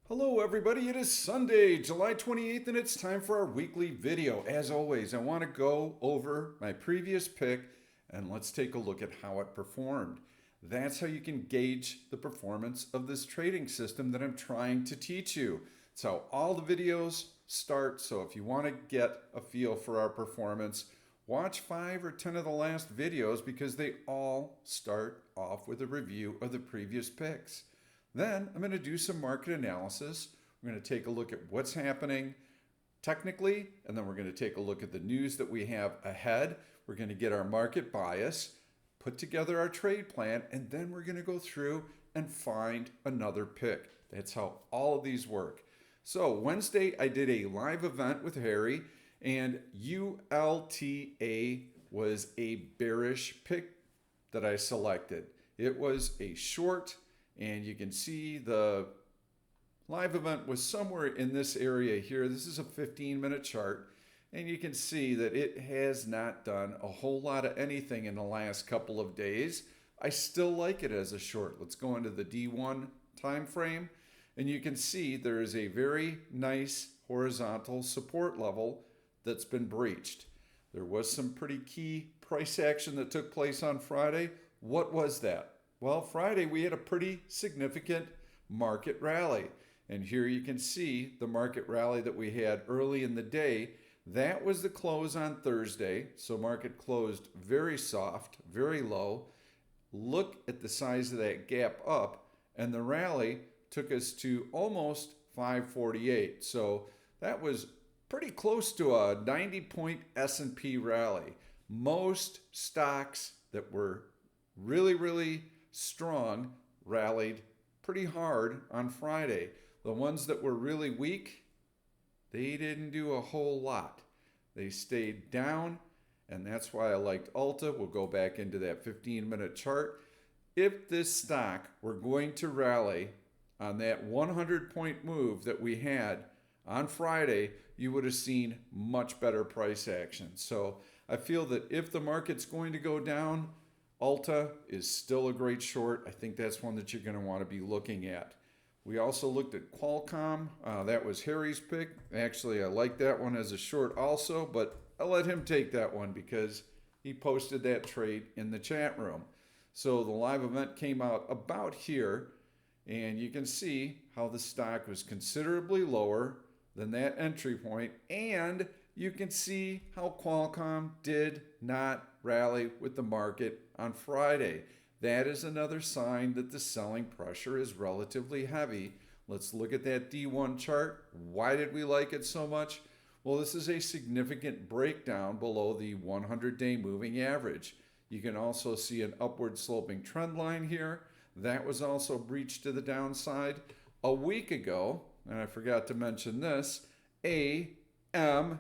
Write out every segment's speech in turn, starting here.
Hello everybody, it is Sunday, July 28th, and it's time for our weekly video. As always, I want to go over my previous pick and let's take a look at how it performed. That's how you can gauge the performance of this trading system that I'm trying to teach you. It's how all the videos start, so if you want to get a feel for our performance, watch 5 or 10 of the last videos because they all start off with a review of the previous picks. Then I'm going to do some market analysis. We're going to take a look at what's happening technically, and then we're going to take a look at the news that we have ahead. We're going to get our market bias, put together our trade plan, and then we're going to go through and find another pick. That's how all of these work. So Wednesday, I did a live event with Harry, and ULTA was a bearish pick that I selected. It was a short, and you can see the live event was somewhere in this area here. This is a 15-minute chart, and you can see that it has not done a whole lot of anything in the last couple of days. I still like it as a short. Let's go into the D1 time frame, and you can see there is a very nice horizontal support level that's been breached. There was some pretty key price action that took place on Friday. What was that? Well, Friday we had a pretty significant market rally. And here you can see the market rally that we had early in the day. That was the close on Thursday. So market closed very soft, very low. Look at the size of that gap up, and the rally took us to almost 548. So that was pretty close to a 90-point S&P rally. Most stocks that were really strong rallied pretty hard on Friday. The ones that were really weak, they didn't do a whole lot. They stayed down, and that's why I liked Alta. We'll go back into that 15-minute chart. If this stock were going to rally on that 100-point move that we had on Friday, you would have seen much better price action. So I feel that if the market's going to go down, Alta is still a great short. I think that's one that you're going to want to be looking at. We also looked at Qualcomm. That was Harry's pick. Actually, I like that one as a short also, but I'll let him take that one because he posted that trade in the chat room. So the live event came out about here, and you can see how the stock was considerably lower than that entry point, and you can see how Qualcomm did not rally with the market on Friday. That is another sign that the selling pressure is relatively heavy. Let's look at that D1 chart. Why did we like it so much? Well, this is a significant breakdown below the 100-day moving average. You can also see an upward sloping trend line here. That was also breached to the downside. A week ago, and I forgot to mention this, AMAT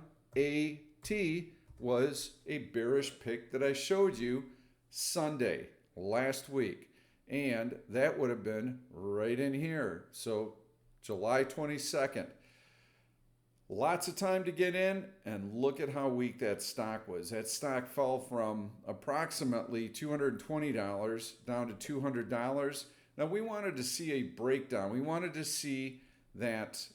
was a bearish pick that I showed you Sunday last week, and that would have been right in here. So July 22nd, lots of time to get in, and look at how weak that stock was. That stock fell from approximately $220 down to $200. Now we wanted to see a breakdown. We wanted to see that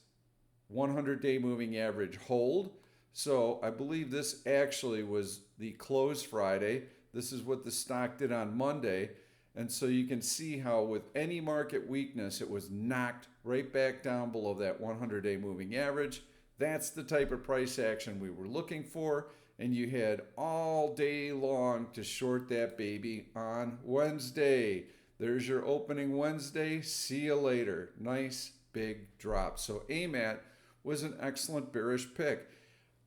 100-day moving average hold. So I believe this actually was the close Friday. This is what the stock did on Monday. And so you can see how with any market weakness, it was knocked right back down below that 100-day moving average. That's the type of price action we were looking for. And you had all day long to short that baby on Wednesday. There's your opening Wednesday. See you later. Nice big drop. So AMAT was an excellent bearish pick.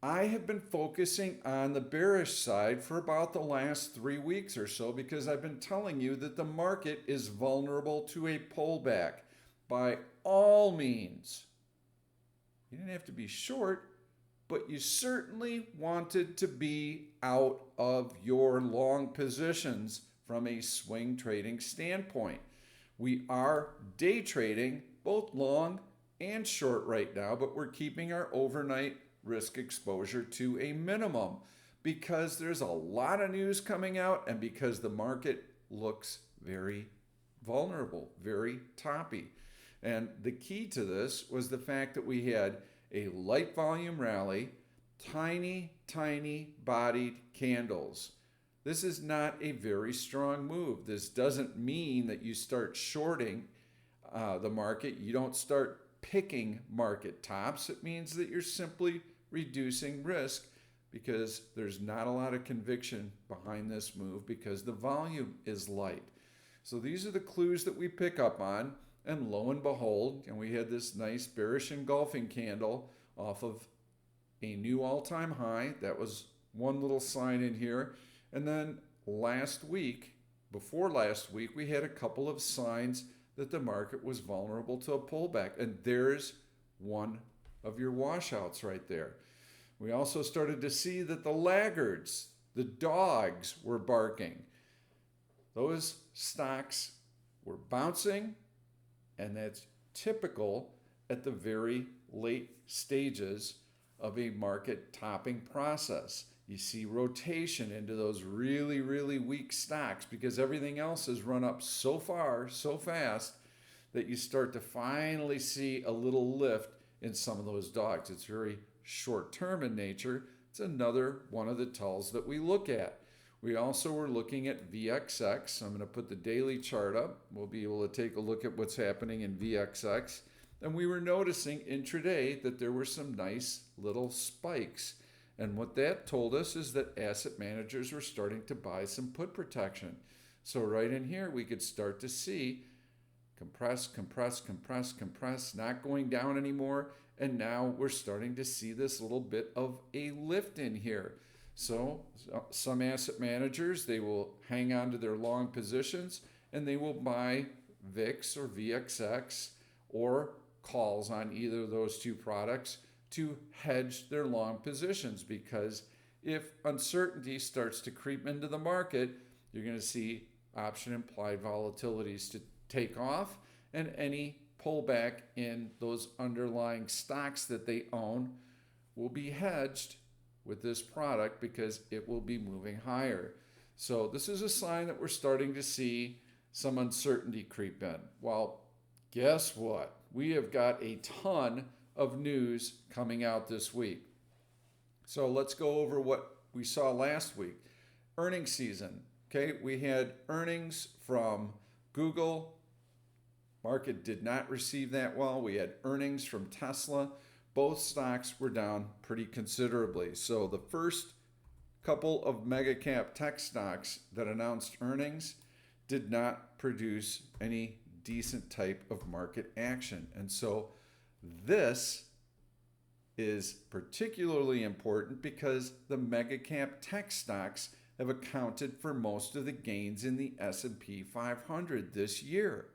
I have been focusing on the bearish side for about the last 3 weeks or so because I've been telling you that the market is vulnerable to a pullback. By all means, you didn't have to be short, but you certainly wanted to be out of your long positions from a swing trading standpoint. We are day trading both long and short right now, but we're keeping our overnight risk exposure to a minimum because there's a lot of news coming out and because the market looks very vulnerable, very toppy. And the key to this was the fact that we had a light volume rally, tiny, tiny bodied candles. This is not a very strong move. This doesn't mean that you start shorting the market. You don't start picking market tops. It means that you're simply reducing risk because there's not a lot of conviction behind this move because the volume is light. So these are the clues that we pick up on. And lo and behold, and we had this nice bearish engulfing candle off of a new all-time high. That was one little sign in here. And then last week, before last week, we had a couple of signs that the market was vulnerable to a pullback. And there's one of your washouts right there. We also started to see that the laggards, the dogs, were barking. Those stocks were bouncing, and that's typical at the very late stages of a market topping process. You see rotation into those really, really weak stocks because everything else has run up so far, so fast, that you start to finally see a little lift in some of those dogs. It's very short-term in nature. It's another one of the tells that we look at. We also were looking at VXX. I'm going to put the daily chart up. We'll be able to take a look at what's happening in VXX. And we were noticing intraday that there were some nice little spikes. And what that told us is that asset managers were starting to buy some put protection. So right in here, we could start to see compress, compress, compress, compress, not going down anymore. And now we're starting to see this little bit of a lift in here. So some asset managers, they will hang on to their long positions and they will buy VIX or VXX or calls on either of those two products to hedge their long positions, because if uncertainty starts to creep into the market, you're going to see option implied volatilities to take off, and any pullback in those underlying stocks that they own will be hedged with this product because it will be moving higher. So this is a sign that we're starting to see some uncertainty creep in. Well, guess what? We have got a ton of news coming out this week. So let's go over what we saw last week. Earnings season. Okay, we had earnings from Google. Market did not receive that well. We had earnings from Tesla. Both stocks were down pretty considerably. So the first couple of mega cap tech stocks that announced earnings did not produce any decent type of market action. And so this is particularly important because the mega cap tech stocks have accounted for most of the gains in the S&P 500 this year.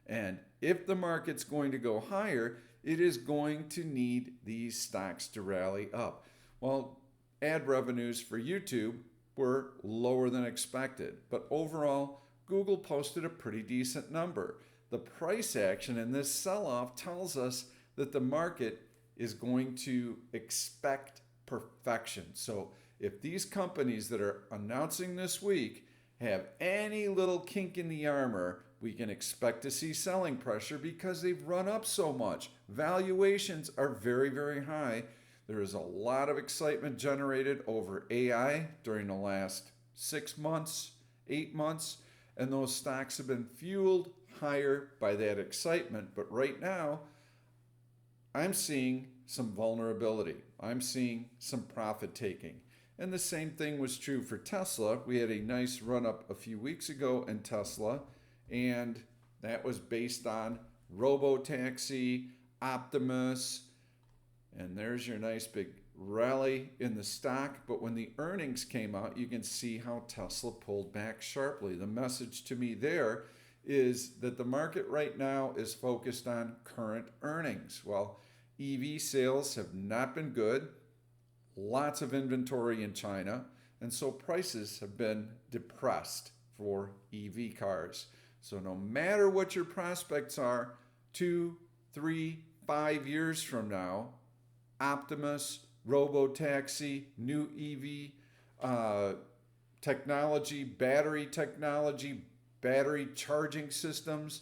And if the market's going to go higher, it is going to need these stocks to rally up. Well, ad revenues for YouTube were lower than expected, but overall, Google posted a pretty decent number. The price action in this sell-off tells us that the market is going to expect perfection. So if these companies that are announcing this week have any little kink in the armor, we can expect to see selling pressure because they've run up so much. Valuations are very, very high. There is a lot of excitement generated over AI during the last 6 months, 8 months, and those stocks have been fueled higher by that excitement. But right now, I'm seeing some vulnerability. I'm seeing some profit taking. And the same thing was true for Tesla. We had a nice run up a few weeks ago in Tesla, and that was based on Robotaxi, Optimus, and there's your nice big rally in the stock. But when the earnings came out, you can see how Tesla pulled back sharply. The message to me there is that the market right now is focused on current earnings. Well, EV sales have not been good. Lots of inventory in China, and so prices have been depressed for EV cars. So no matter what your prospects are, 2, 3, 5 years from now, Optimus, Robotaxi, new EV technology, battery charging systems,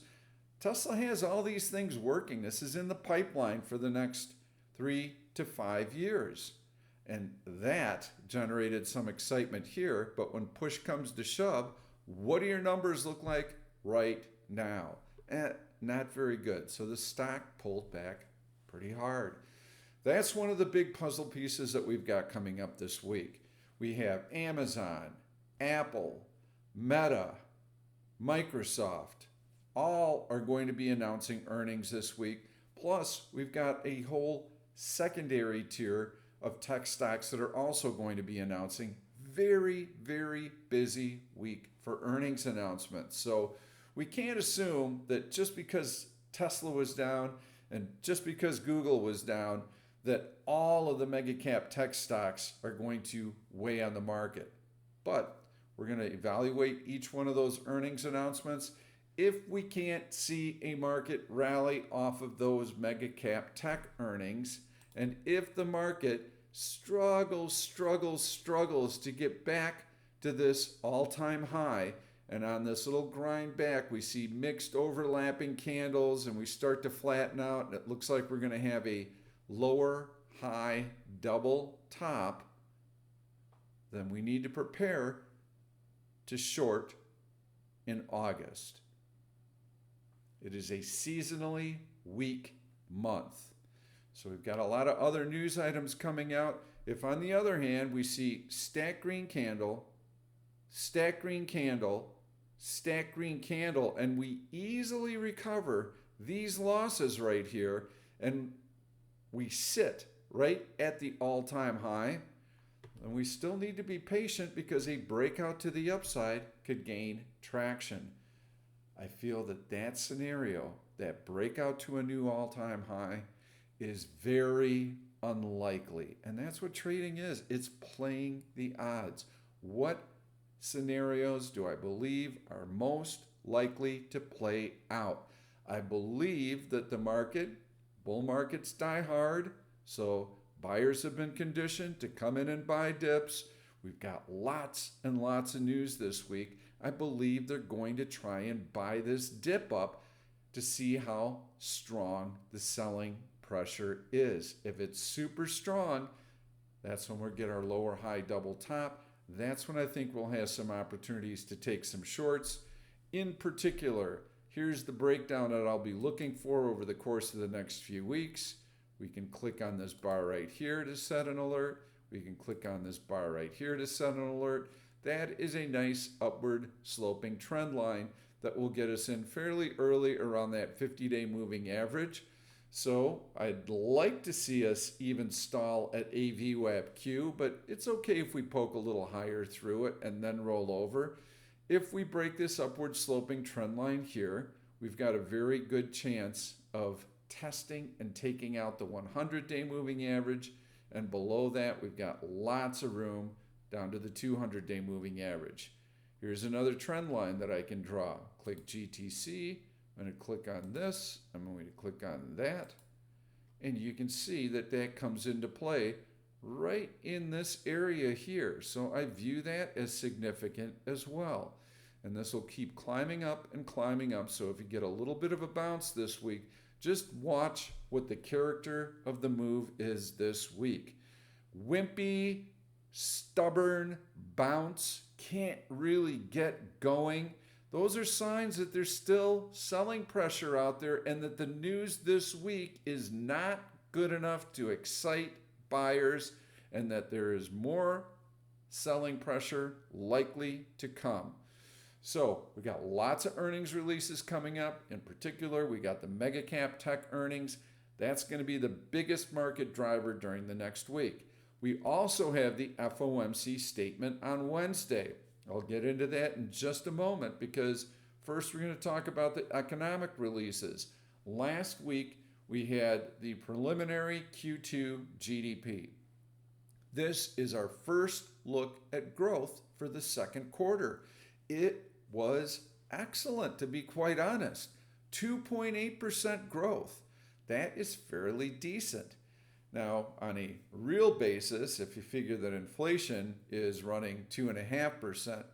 Tesla has all these things working. This is in the pipeline for the next 3 to 5 years. And that generated some excitement here. But when push comes to shove, what do your numbers look like right now? Not very good. So the stock pulled back pretty hard. That's one of the big puzzle pieces that we've got coming up this week. We have Amazon, Apple, Meta, Microsoft, all are going to be announcing earnings this week. Plus, we've got a whole secondary tier of tech stocks that are also going to be announcing. Very, very busy week for earnings announcements. So we can't assume that just because Tesla was down and just because Google was down, that all of the mega cap tech stocks are going to weigh on the market. But we're going to evaluate each one of those earnings announcements. If we can't see a market rally off of those mega cap tech earnings, and if the market struggles to get back to this all-time high, and on this little grind back, we see mixed overlapping candles and we start to flatten out, and it looks like we're going to have a lower high double top, then we need to prepare to short in August. It is a seasonally weak month. So we've got a lot of other news items coming out. If on the other hand, we see stack green candle, stack green candle, stack green candle, and we easily recover these losses right here, and we sit right at the all-time high, and we still need to be patient because a breakout to the upside could gain traction. I feel that that scenario, that breakout to a new all-time high, is very unlikely. And that's what trading is. It's playing the odds. What scenarios do I believe are most likely to play out? I believe that the market, bull markets die hard, so buyers have been conditioned to come in and buy dips. We've got lots and lots of news this week. I believe they're going to try and buy this dip up to see how strong the selling pressure is. If it's super strong, that's when we'll get our lower high double top. That's when I think we'll have some opportunities to take some shorts. In particular, here's the breakdown that I'll be looking for over the course of the next few weeks. We can click on this bar right here to set an alert. We can click on this bar right here to set an alert. That is a nice upward sloping trend line that will get us in fairly early around that 50-day moving average. So I'd like to see us even stall at a VWAP-Q, but it's okay if we poke a little higher through it and then roll over. If we break this upward sloping trend line here, we've got a very good chance of testing and taking out the 100-day moving average, and below that we've got lots of room down to the 200-day moving average. Here's another trend line that I can draw. Click GTC. I'm going to click on this. I'm going to click on that. And you can see that that comes into play right in this area here. So I view that as significant as well. And this will keep climbing up and climbing up. So if you get a little bit of a bounce this week, just watch what the character of the move is this week. Wimpy, stubborn bounce, can't really get going. Those are signs that there's still selling pressure out there and that the news this week is not good enough to excite buyers and that there is more selling pressure likely to come. So we got lots of earnings releases coming up. In particular, we got the mega cap tech earnings. That's going to be the biggest market driver during the next week. We also have the FOMC statement on Wednesday. I'll get into that in just a moment because first we're going to talk about the economic releases. Last week we had the preliminary Q2 GDP. This is our first look at growth for the second quarter. It was excellent, to be quite honest. 2.8% growth. That is fairly decent. Now, on a real basis, if you figure that inflation is running 2.5%,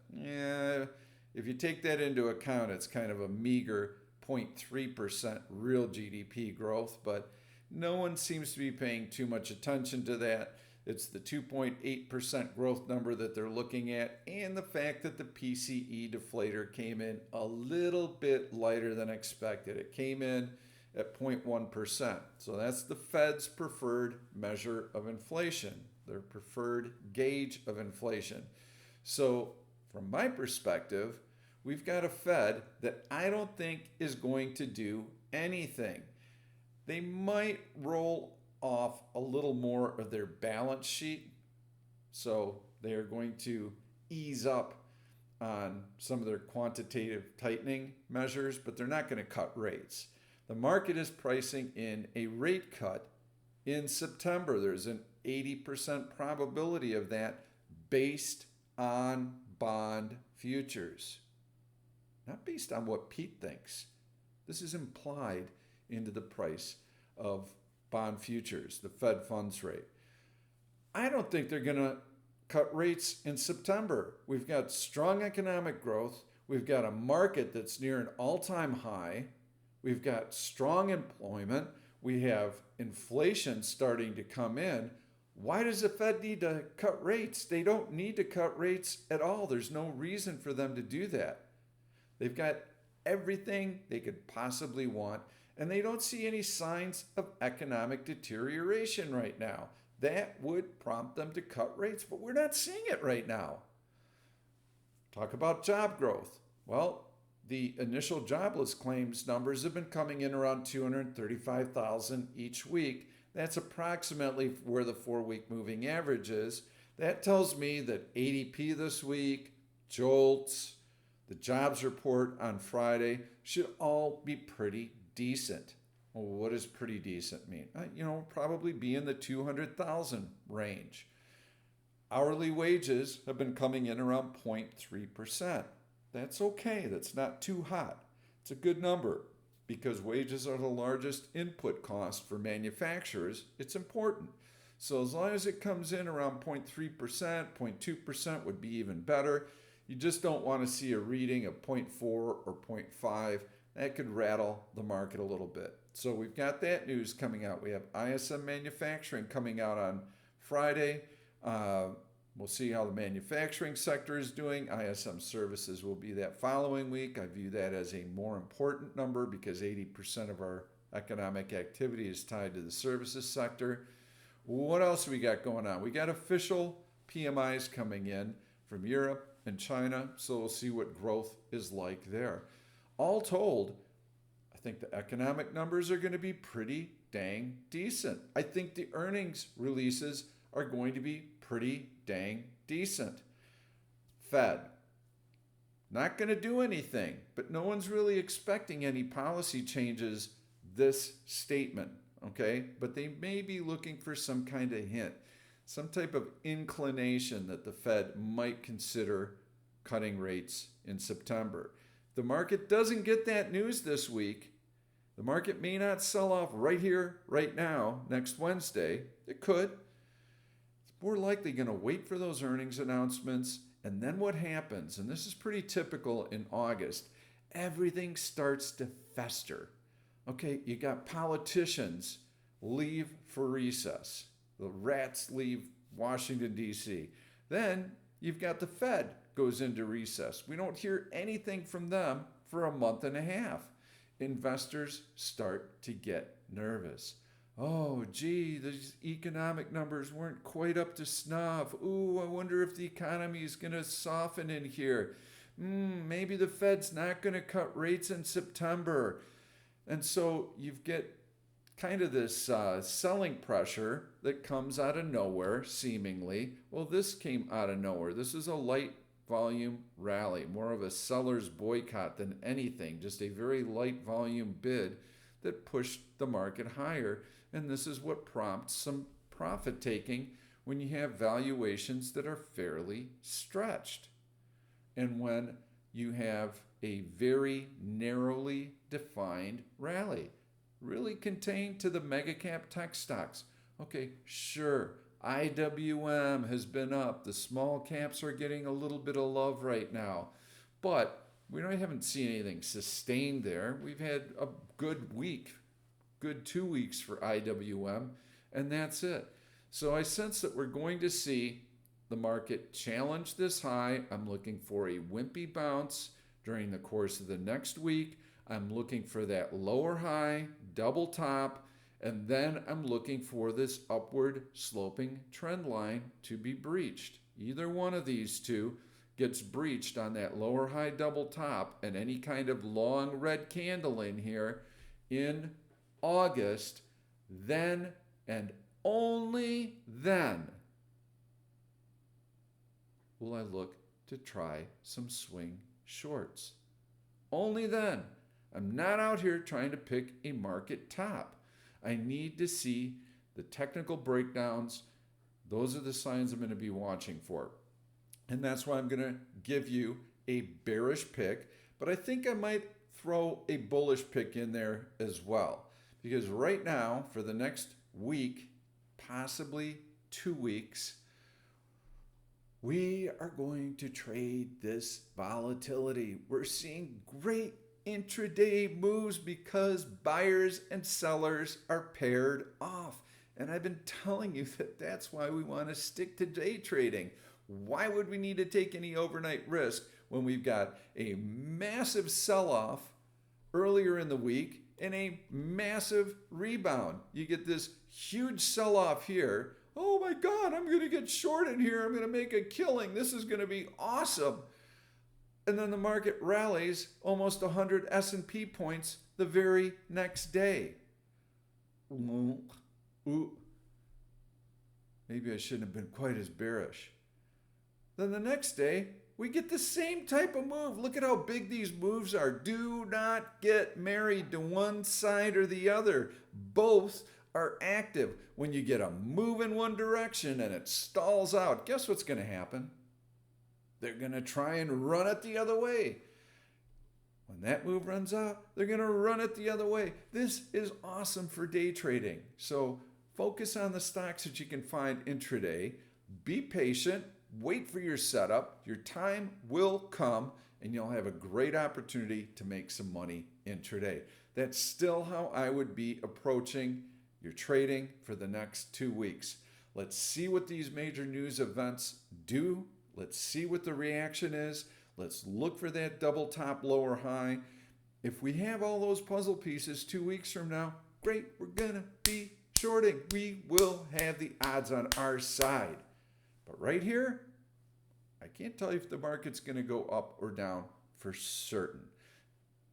if you take that into account, it's kind of a meager 0.3% real GDP growth, but no one seems to be paying too much attention to that. It's the 2.8% growth number that they're looking at, and the fact that the PCE deflator came in a little bit lighter than expected. It came in at 0.1%. So that's the Fed's preferred measure of inflation, their preferred gauge of inflation. So from my perspective, we've got a Fed that I don't think is going to do anything. They might roll off a little more of their balance sheet. So they are going to ease up on some of their quantitative tightening measures, but they're not going to cut rates. The market is pricing in a rate cut in September. There's an 80% probability of that based on bond futures. Not based on what Pete thinks. This is implied into the price of bond futures, the Fed funds rate. I don't think they're going to cut rates in September. We've got strong economic growth. We've got a market that's near an all-time high. We've got strong employment. We have inflation starting to come in. Why does the Fed need to cut rates? They don't need to cut rates at all. There's no reason for them to do that. They've got everything they could possibly want, and they don't see any signs of economic deterioration right now. That would prompt them to cut rates, but we're not seeing it right now. Talk about job growth. Well, the initial jobless claims numbers have been coming in around 235,000 each week. That's approximately where the 4-week moving average is. That tells me that ADP this week, JOLTS, the jobs report on Friday should all be pretty decent. Well, what does pretty decent mean? Probably be in the 200,000 range. Hourly wages have been coming in around 0.3%. That's okay. That's not too hot. It's a good number because wages are the largest input cost for manufacturers. It's important. So as long as it comes in around 0.3%, 0.2% would be even better. You just don't want to see a reading of 0.4 or 0.5. That could rattle the market a little bit. So we've got that news coming out. We have ISM manufacturing coming out on Friday. We'll see how the manufacturing sector is doing. ISM services will be that following week. I view that as a more important number because 80% of our economic activity is tied to the services sector. What else we got going on? We got official PMIs coming in from Europe and China, so we'll see what growth is like there. All told, I think the economic numbers are going to be pretty dang decent. I think the earnings releases are going to be pretty dang decent. Fed, not going to do anything, but no one's really expecting any policy changes this statement, okay? But they may be looking for some kind of hint, some type of inclination that the Fed might consider cutting rates in September. The market doesn't get that news this week. The market may not sell off right here, right now, next Wednesday. It could. It's more likely going to wait for those earnings announcements. And then what happens, and this is pretty typical in August, everything starts to fester. Okay, you got politicians leave for recess. The rats leave Washington, D.C. Then you've got the Fed goes into recess. We don't hear anything from them for a month and a half. Investors start to get nervous. Oh, gee, these economic numbers weren't quite up to snuff. Ooh, I wonder if the economy is going to soften in here. Maybe the Fed's not going to cut rates in September. And so you get kind of this selling pressure that comes out of nowhere, seemingly. Well, this came out of nowhere. This is a light volume rally, more of a seller's boycott than anything, just a very light volume bid that pushed the market higher. And this is what prompts some profit taking when you have valuations that are fairly stretched. And when you have a very narrowly defined rally, really contained to the mega cap tech stocks. Okay, sure, IWM has been up. The small caps are getting a little bit of love right now. But We haven't seen anything sustained there. We've had a good week, good 2 weeks for IWM, and that's it. So I sense that we're going to see the market challenge this high. I'm looking for a wimpy bounce during the course of the next week. I'm looking for that lower high, double top, and then I'm looking for this upward sloping trend line to be breached. Either one of these two gets breached on that lower high double top and any kind of long red candle in here in August, then and only then will I look to try some swing shorts. Only then. I'm not out here trying to pick a market top. I need to see the technical breakdowns. Those are the signs I'm going to be watching for. And that's why I'm going to give you a bearish pick, but I think I might throw a bullish pick in there as well. Because right now, for the next week, possibly 2 weeks, we are going to trade this volatility. We're seeing great intraday moves because buyers and sellers are paired off. And I've been telling you that that's why we want to stick to day trading. Why would we need to take any overnight risk when we've got a massive sell-off earlier in the week and a massive rebound? You get this huge sell-off here. Oh my God, I'm going to get short in here. I'm going to make a killing. This is going to be awesome. And then the market rallies almost 100 S&P points the very next day. Ooh. Maybe I shouldn't have been quite as bearish. Then the next day, we get the same type of move. Look at how big these moves are. Do not get married to one side or the other. Both are active. When you get a move in one direction and it stalls out, guess what's going to happen? They're going to try and run it the other way. When that move runs out, they're going to run it the other way. This is awesome for day trading. So focus on the stocks that you can find intraday. Be patient. Wait for your setup. Your time will come and you'll have a great opportunity to make some money intraday. That's still how I would be approaching your trading for the next 2 weeks. Let's see what these major news events do. Let's see what the reaction is. Let's look for that double top lower high. If we have all those puzzle pieces 2 weeks from now, great, we're gonna be shorting. We will have the odds on our side. But right here, I can't tell you if the market's gonna go up or down for certain.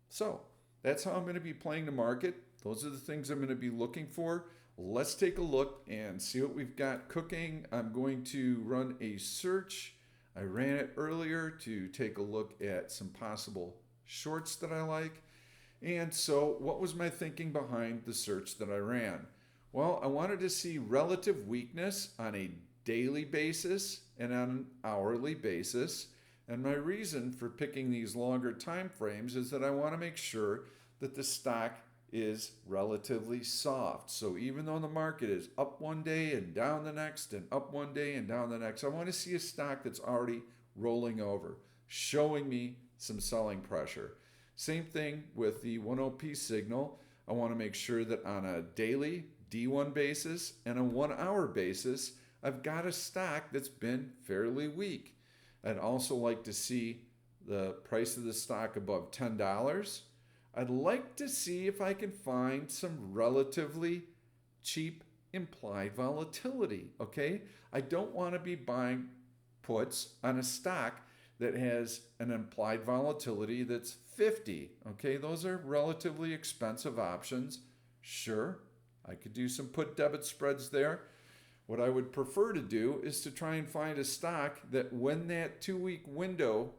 So that's how I'm gonna be playing the market. Those are the things I'm gonna be looking for. Let's take a look and see what we've got cooking. I'm going to run a search. I ran it earlier to take a look at some possible shorts that I like. And so what was my thinking behind the search that I ran? Well, I wanted to see relative weakness on a daily basis and on an hourly basis. And my reason for picking these longer time frames is that I want to make sure that the stock is relatively soft. So even though the market is up one day and down the next and up one day and down the next, I want to see a stock that's already rolling over, showing me some selling pressure. Same thing with the 1OP signal. I want to make sure that on a daily D1 basis and a 1 hour basis, I've got a stock that's been fairly weak. I'd also like to see the price of the stock above $10. I'd like to see if I can find some relatively cheap implied volatility, okay? I don't want to be buying puts on a stock that has an implied volatility that's 50, okay? Those are relatively expensive options. Sure, I could do some put debit spreads there. What I would prefer to do is to try and find a stock that when that 2 week window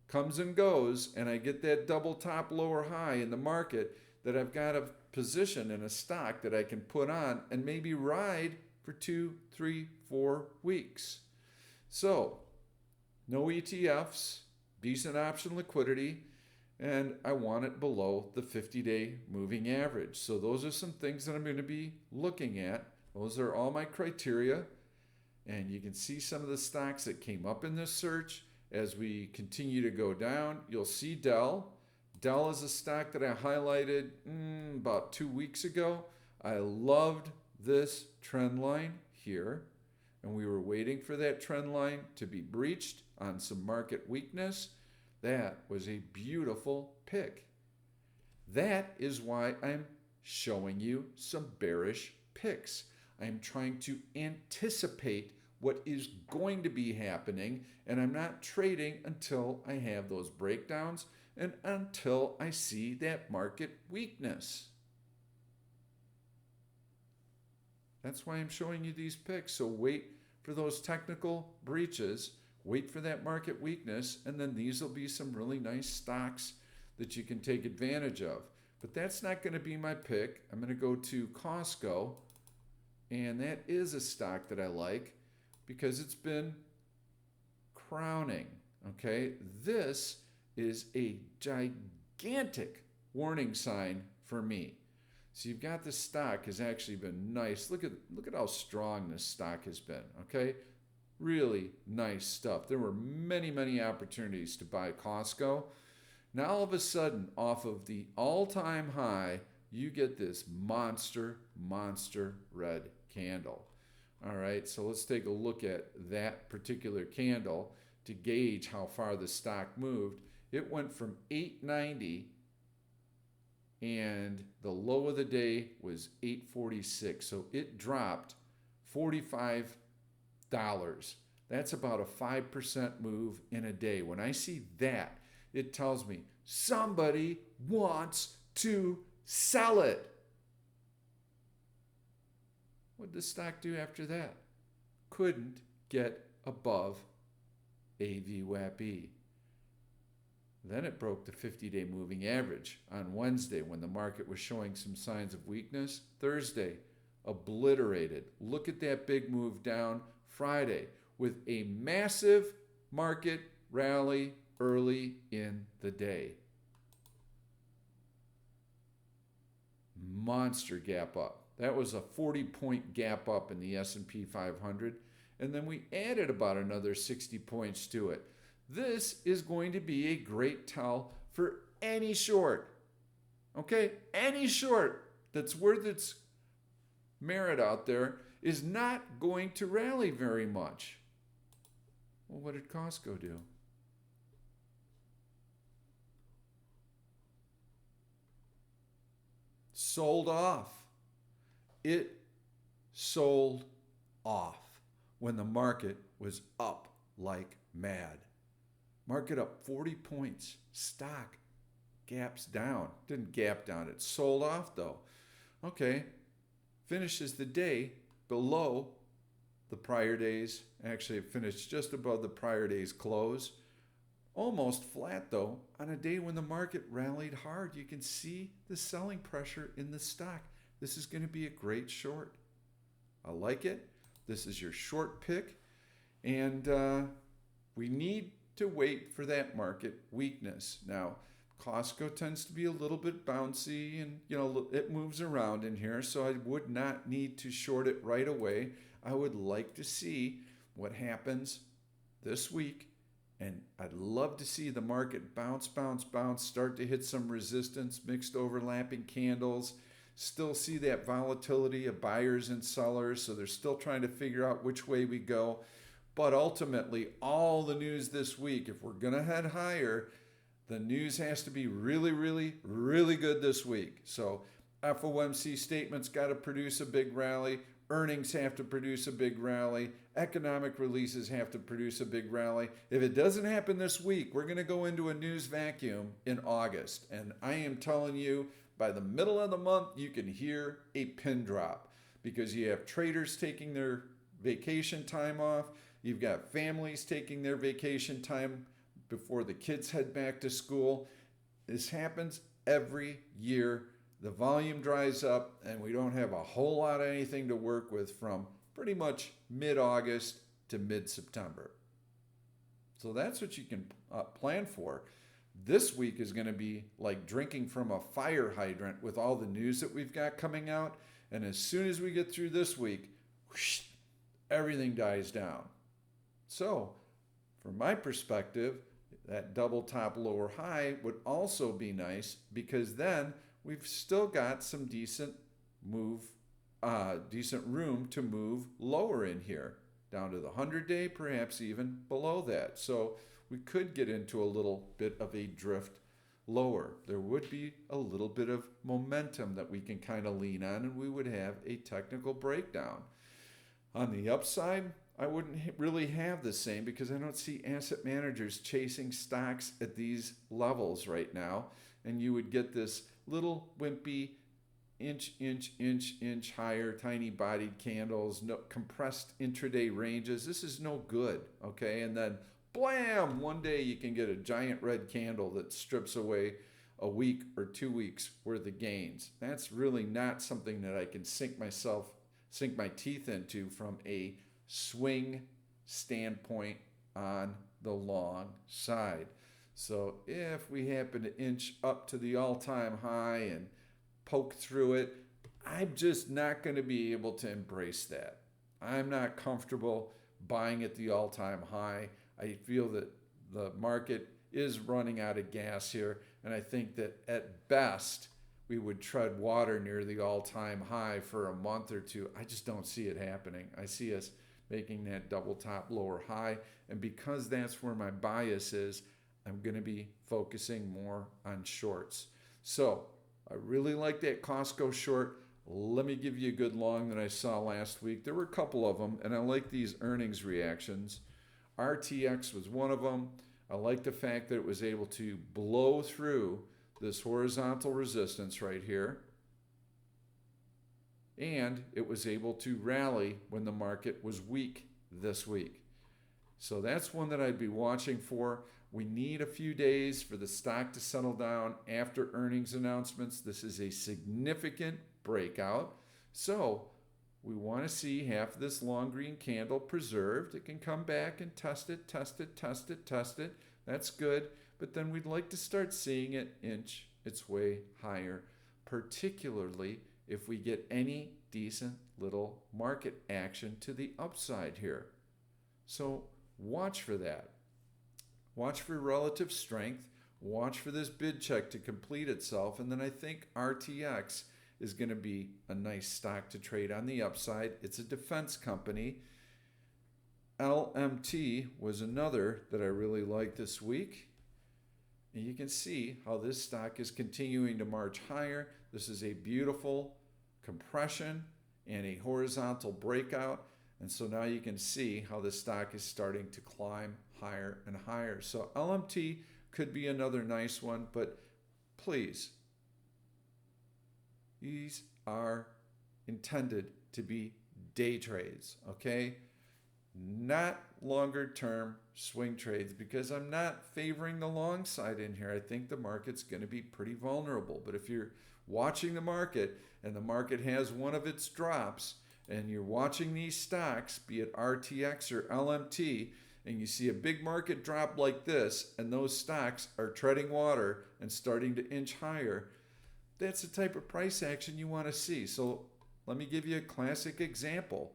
comes and goes and I get that double top lower high in the market, that I've got a position in a stock that I can put on and maybe ride for 2, 3, 4 weeks. So no ETFs, decent option liquidity, and I want it below the 50-day moving average. So those are some things that I'm going to be looking at. Those are all my criteria. And you can see some of the stocks that came up in this search as we continue to go down. You'll see Dell. Dell is a stock that I highlighted about 2 weeks ago. I loved this trend line here, and we were waiting for that trend line to be breached on some market weakness. That was a beautiful pick. That is why I'm showing you some bearish picks. I'm trying to anticipate what is going to be happening, and I'm not trading until I have those breakdowns and until I see that market weakness. That's why I'm showing you these picks. So wait for those technical breaches, wait for that market weakness, and then these will be some really nice stocks that you can take advantage of. But that's not going to be my pick. I'm going to go to Costco, and that is a stock that I like because it's been crowning. Okay, this is a gigantic warning sign for me. So you've got this stock has actually been nice. Look at how strong this stock has been. Okay, really nice stuff. There were many opportunities to buy Costco. Now all of a sudden, off of the all-time high, you get this monster red candle. All right, so let's take a look at that particular candle to gauge how far the stock moved. It went from 890 and the low of the day was 846. So it dropped $45. That's about a 5% move in a day. When I see that, it tells me somebody wants to sell it. What did the stock do after that? Couldn't get above AVWAP-E. Then it broke the 50-day moving average on Wednesday when the market was showing some signs of weakness. Thursday, obliterated. Look at that big move down Friday with a massive market rally early in the day. Monster gap up. That was a 40-point gap up in the S&P 500. And then we added about another 60 points to it. This is going to be a great tell for any short. Okay? Any short that's worth its merit out there is not going to rally very much. Well, what did Costco do? Sold off. It sold off when the market was up like mad. Market up 40 points. Stock gaps down. Didn't gap down. It sold off though. Okay. Finishes the day below the prior days. Actually, it finished just above the prior day's close. Almost flat though on a day when the market rallied hard. You can see the selling pressure in the stock. This is going to be a great short. I like it. This is your short pick. And we need to wait for that market weakness. Now, Costco tends to be a little bit bouncy and, it moves around in here. So I would not need to short it right away. I would like to see what happens this week. And I'd love to see the market bounce, start to hit some resistance, mixed overlapping candles. Still see that volatility of buyers and sellers. So they're still trying to figure out which way we go. But ultimately, all the news this week, if we're going to head higher, the news has to be really good this week. So FOMC statements got to produce a big rally. Earnings have to produce a big rally. Economic releases have to produce a big rally. If it doesn't happen this week, we're going to go into a news vacuum in August. And I am telling you, by the middle of the month, you can hear a pin drop because you have traders taking their vacation time off. You've got families taking their vacation time before the kids head back to school. This happens every year. The volume dries up and we don't have a whole lot of anything to work with from pretty much mid-August to mid-September. So that's what you can plan for. This week is going to be like drinking from a fire hydrant with all the news that we've got coming out. And as soon as we get through this week, whoosh, everything dies down. So from my perspective, that double top lower high would also be nice, because then we've still got some decent room to move lower in here, down to the 100-day, perhaps even below that. So we could get into a little bit of a drift lower. There would be a little bit of momentum that we can kind of lean on, and we would have a technical breakdown. On the upside, I wouldn't really have the same, because I don't see asset managers chasing stocks at these levels right now, and you would get this little wimpy inch higher, tiny bodied candles, no compressed intraday ranges. This is no good, okay? And then blam, one day you can get a giant red candle that strips away a week or 2 weeks worth of gains. That's really not something that I can sink my teeth into from a swing standpoint on the long side. So if we happen to inch up to the all-time high and poke through it, I'm just not going to be able to embrace that. I'm not comfortable buying at the all-time high. I feel that the market is running out of gas here, and I think that at best we would tread water near the all-time high for a month or two. I just don't see it happening. I see us making that double top lower high, and because that's where my bias is, I'm going to be focusing more on shorts. So I really like that Costco short. Let me give you a good long that I saw last week. There were a couple of them, and I like these earnings reactions. RTX was one of them. I like the fact that it was able to blow through this horizontal resistance right here, and it was able to rally when the market was weak this week. So that's one that I'd be watching for. We need a few days for the stock to settle down after earnings announcements. This is a significant breakout. So we want to see half of this long green candle preserved. It can come back and test it. That's good. But then we'd like to start seeing it inch its way higher, particularly if we get any decent little market action to the upside here. So watch for that. Watch for relative strength. Watch for this bid check to complete itself. And then I think RTX is going to be a nice stock to trade on the upside. It's a defense company. LMT was another that I really liked this week. And you can see how this stock is continuing to march higher. This is a beautiful compression and a horizontal breakout. And so now you can see how the stock is starting to climb higher and higher. So LMT could be another nice one, but please, these are intended to be day trades, okay? Not longer term swing trades, because I'm not favoring the long side in here. I think the market's going to be pretty vulnerable. But if you're watching the market and the market has one of its drops, and you're watching these stocks, be it RTX or LMT, and you see a big market drop like this, and those stocks are treading water and starting to inch higher, that's the type of price action you want to see. So let me give you a classic example.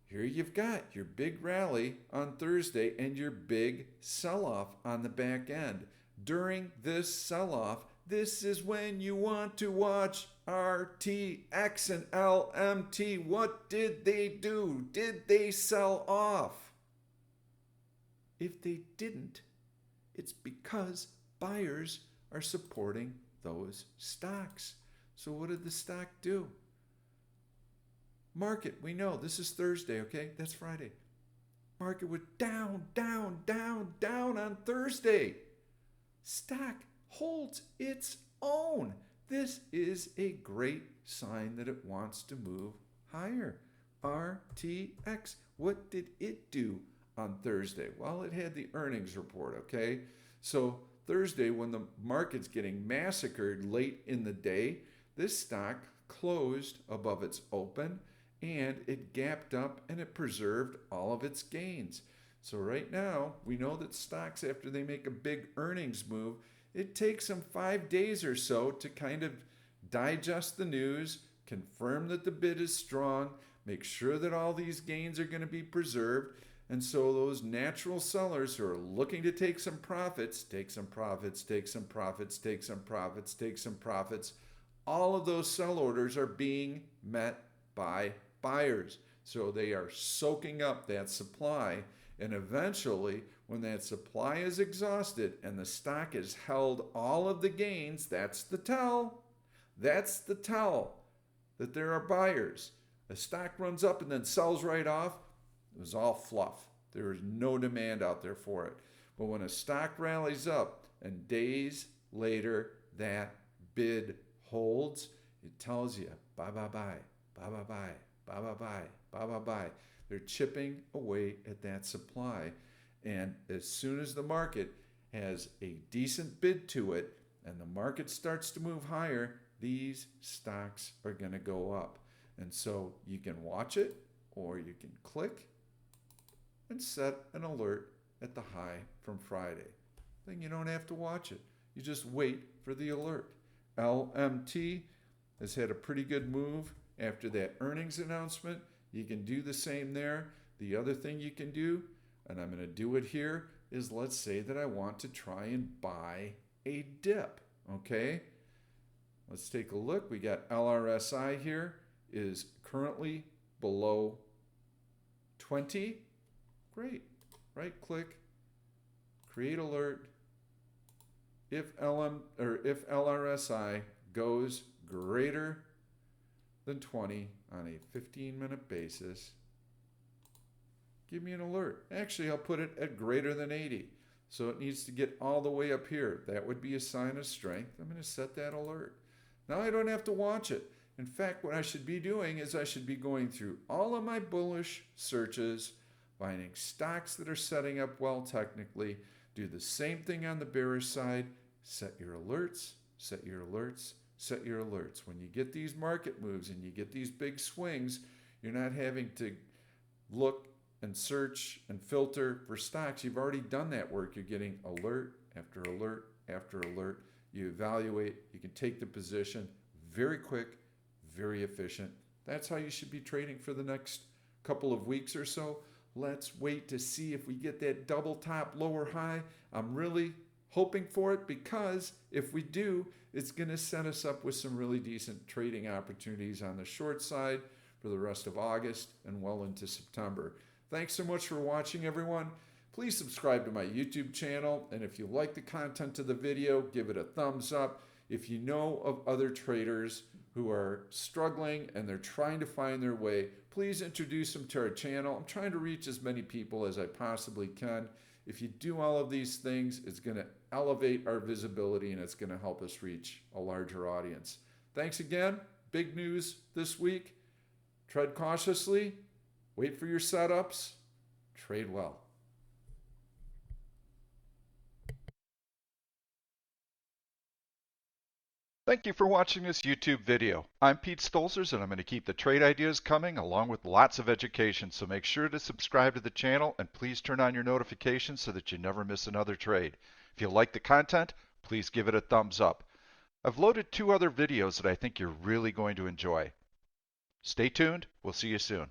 Here you've got your big rally on Thursday and your big sell-off on the back end. During this sell-off, this is when you want to watch RTX and LMT. What did they do? Did they sell off? If they didn't, it's because buyers are supporting those stocks. So what did the stock do? Market, we know this is Thursday, okay? That's Friday. Market was down on Thursday. Stock holds its own. This is a great sign that it wants to move higher. RTX, what did it do on Thursday? Well, it had the earnings report, okay? So Thursday, when the market's getting massacred late in the day, this stock closed above its open, and it gapped up and it preserved all of its gains. So right now, we know that stocks, after they make a big earnings move, it takes them 5 days or so to kind of digest the news, confirm that the bid is strong, make sure that all these gains are going to be preserved, And so those natural sellers who are looking to take some profits, take some profits, take some profits, take some profits, take some profits, all of those sell orders are being met by buyers. So they are soaking up that supply, and eventually when that supply is exhausted and the stock has held all of the gains, that's the tell. That's the tell that there are buyers. A stock runs up and then sells right off. It was all fluff. There is no demand out there for it. But when a stock rallies up and days later that bid holds, it tells you buy, buy, buy, buy, buy, buy, buy, buy, buy, buy, buy, buy. They're chipping away at that supply. And as soon as the market has a decent bid to it and the market starts to move higher, these stocks are going to go up. And so you can watch it, or you can click and set an alert at the high from Friday. Then you don't have to watch it. You just wait for the alert. LMT has had a pretty good move after that earnings announcement. You can do the same there. The other thing you can do, and I'm going to do it here, is let's say that I want to try and buy a dip. Okay? Let's take a look. We got LRSI here is currently below 20. Great. Right click, create alert. If LRSI goes greater than 20 on a 15-minute basis, give me an alert. Actually, I'll put it at greater than 80. So it needs to get all the way up here. That would be a sign of strength. I'm going to set that alert. Now I don't have to watch it. In fact, what I should be doing is I should be going through all of my bullish searches, finding stocks that are setting up well technically. Do the same thing on the bearish side. Set your alerts, set your alerts, set your alerts. When you get these market moves and you get these big swings, you're not having to look and search and filter for stocks. You've already done that work. You're getting alert after alert after alert. You evaluate, you can take the position, very quick, very efficient. That's how you should be trading for the next couple of weeks or so. Let's wait to see if we get that double top lower high. I'm really hoping for it, because if we do, it's going to set us up with some really decent trading opportunities on the short side for the rest of August and well into September. Thanks so much for watching, everyone. Please subscribe to my YouTube channel, and if you like the content of the video, give it a thumbs up. If you know of other traders who are struggling and they're trying to find their way, please introduce them to our channel. I'm trying to reach as many people as I possibly can. If you do all of these things, it's going to elevate our visibility and it's going to help us reach a larger audience. Thanks again. Big news this week. Tread cautiously. Wait for your setups. Trade well. Thank you for watching this YouTube video. I'm Pete Stolzers, and I'm going to keep the trade ideas coming along with lots of education, so make sure to subscribe to the channel and please turn on your notifications so that you never miss another trade. If you like the content, please give it a thumbs up. I've loaded 2 other videos that I think you're really going to enjoy. Stay tuned. We'll see you soon.